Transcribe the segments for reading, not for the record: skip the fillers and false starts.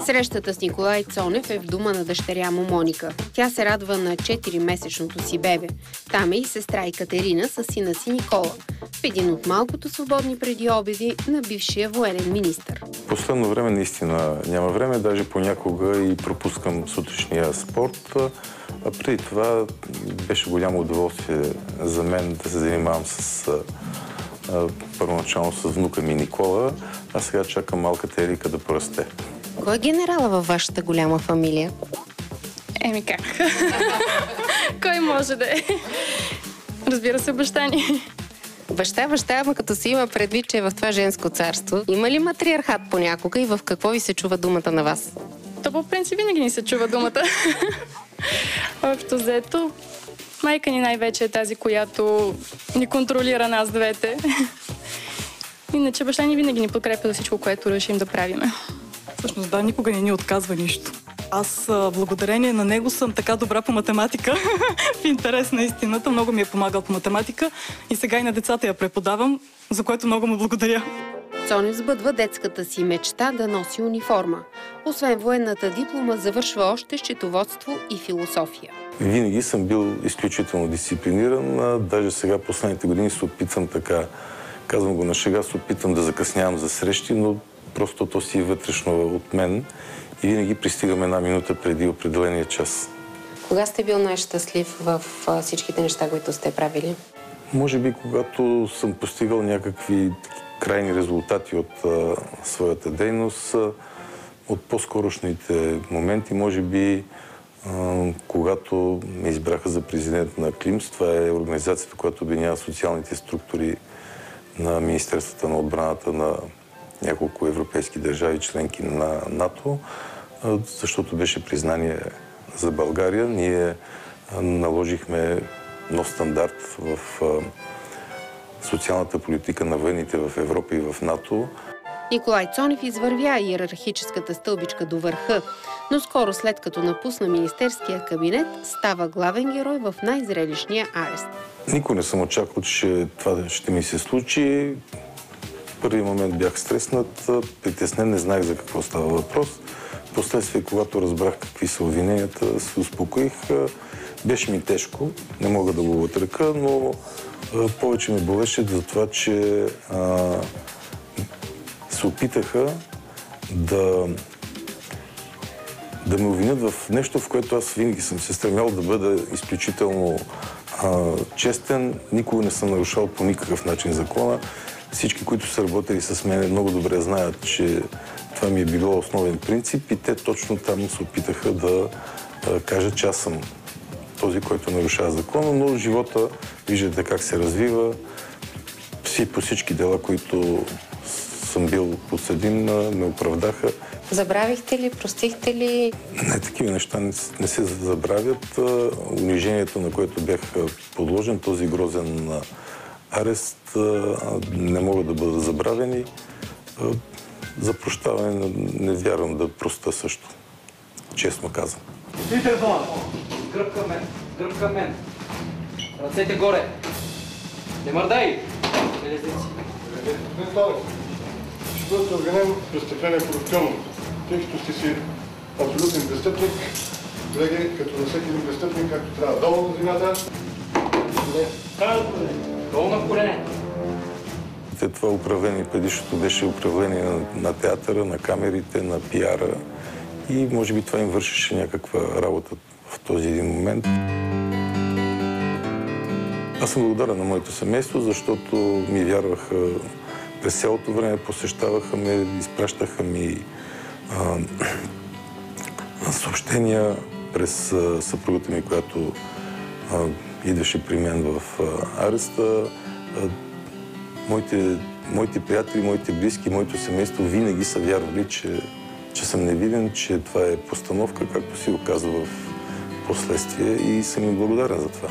Срещата с Николай Цонев е в дома на дъщеря му Моника. Тя се радва на 4-месечното си бебе. Там е и сестра Екатерина с сина си Никола. В един от малкото свободни преди обеди на бившия военен министър. Последно време наистина няма време, даже понякога и пропускам сутрешния спорт. А преди това беше голямо удоволствие за мен да се занимавам първоначално с внука ми Никола, а сега чакам малката Ерика да порасте. Кой е генерала във вашата голяма фамилия? Еми как? Кой може да е? Разбира се, баща ни. Баща, ама като се има предвид, че е в това женско царство, има ли матриархат понякога и в какво ви се чува думата на вас? То по принцип винаги ни се чува думата. Общо взето, майка ни най-вече е тази, която ни контролира нас двете. Иначе баща ни винаги ни подкрепя за всичко, което решим да правиме. Всъщност да, никога не ни отказва нищо. Аз благодарение на него съм така добра по математика. В интерес на истината. Много ми е помагал по математика и сега и на децата я преподавам, за което много му благодаря. Цонев сбъдва детската си мечта да носи униформа. Освен военната диплома, завършва още счетоводство и философия. Винаги съм бил изключително дисциплиниран. Даже сега последните години се опитвам така, казвам го на шега, се опитвам да закъснявам за срещи, но просто то си е вътрешно от мен и винаги пристигам една минута преди определения час. Кога сте бил най-щастлив в всичките неща, които сте правили? Може би, когато съм постигал някакви крайни резултати от своята дейност, от по-скорошните моменти, може би, когато ме избраха за президент на КЛИМС. Това е организацията, която обединява социалните структури на Министерствата на отбраната на няколко европейски държави, членки на НАТО, защото беше признание за България. Ние наложихме нов стандарт в социалната политика на военните в Европа и в НАТО. Николай Цонев извървя иерархическата стълбичка до върха, но скоро след като напусна министерския кабинет, става главен герой в най-зрелищния арест. Никой не съм очаквал, че това ще ми се случи. В първи момент бях стреснат, притеснен, не знаех за какво става въпрос. Впоследствие, когато разбрах какви са обвиненията, се успокоих. Беше ми тежко, не мога да го отрека, но повече ми болеше за това, че се опитаха да ме обвинят в нещо, в което аз винаги съм се стремял да бъда изключително честен. Никога не съм нарушал по никакъв начин закона. Всички, които са работили с мен, много добре знаят, че това ми е било основен принцип и те точно там се опитаха да кажат, че аз съм този, който нарушава закона, но живота, виждате как се развива, по всички дела, които съм бил подсъдим, ме оправдаха. Забравихте ли, простихте ли? Не, такива неща не се забравят. Унижението, на което бях подложен, този грозен арест, не могат да бъдат забравени. За прощаване не вярвам да проста също. Честно казвам. Дите зона! Гръб към мен. Ръцете горе. Не мърдай! Железници. Господин Толев, ще бъдете обвинен в престъпление корупционно. Тъй като сте си абсолютен престъпник, колеги, като на всеки един престъпник, както трябва. Долу на земята. Долу на колене. Това управление, предишното беше управление на театъра, на камерите, на пиара и може би това им вършеше някаква работа в този един момент. Аз съм благодарен на моето семейство, защото ми вярваха през цялото време, посещаваха ме, изпращаха ми съобщения през съпругата ми, която идваше при мен в ареста. Моите приятели, моите близки, моето семейство винаги са вярвали, че съм невинен, че това е постановка, както си оказва в последствие и съм им благодарен за това.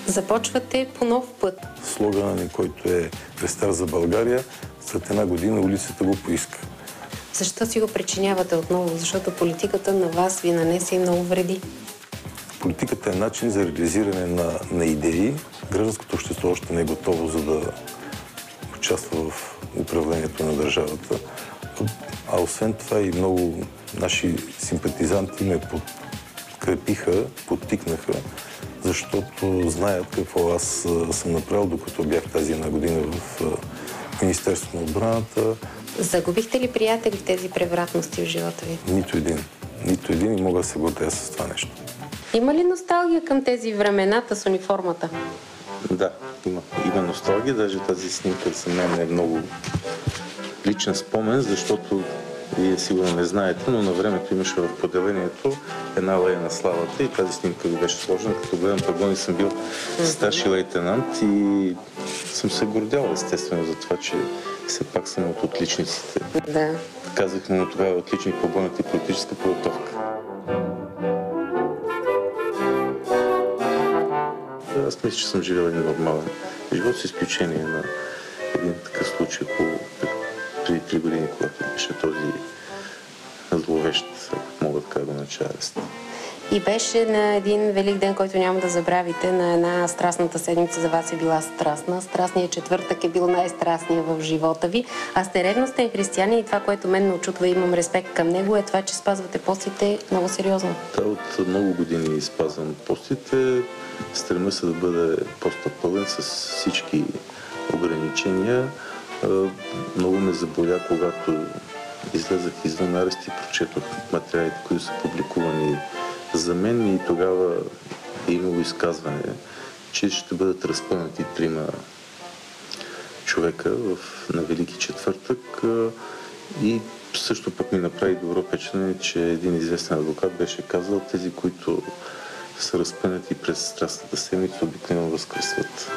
Започвате по нов път. Слогана ни, който е "Престар за България", след една година улицата го поиска. Защо си го причинявате отново? Защото политиката на вас ви нанесе и много вреди. Политиката е начин за реализиране на идеи. Гражданското общество още не е готово, за да участва в управлението на държавата. А освен това и много наши симпатизанти ме подкрепиха, подтикнаха, защото знаят какво аз съм направил, докато бях тази една година в Министерството на отбраната. Загубихте ли приятели в тези превратности в живота ви? Нито един. Нито един и мога да се гордея с това нещо. Има ли носталгия към тези времената с униформата? Да, има носталгия. Даже тази снимка за мен е много личен спомен, защото вие сигурно не знаете, но на времето имаше в поделението една алея на славата и тази снимка ви беше сложена. Като гледам пагони съм бил старши лейтенант и съм се гордял естествено за това, че все пак съм от отличниците. Да. Казахме му тогава отличник по бойната и политическа подготовка. Аз мисля, че съм живел един нормален живот, с изключение на един такъв случай преди 3 години, когато беше този зловещ, ако мога така да нача арест. И беше на един велик ден, който няма да забравите, на една страстната седмица за вас е била страстна. Страстният четвъртък е бил най-страстният в живота ви. А сте ревностен християнин и това, което мен ме очутва и имам респект към него, е това, че спазвате постите много сериозно. Да, от много години спазвам постите. Стремя се да бъде поста пълен с всички ограничения. Много ме заболя, когато излезах извън арест и прочетох материалите, които са публикувани за мен и тогава е имало изказване, че ще бъдат разпънати 3 човека на Велики четвъртък и също пък ми направи добро впечатление, че един известен адвокат беше казал, тези, които са разпънати през страстната седмица, обикновено възкръсват.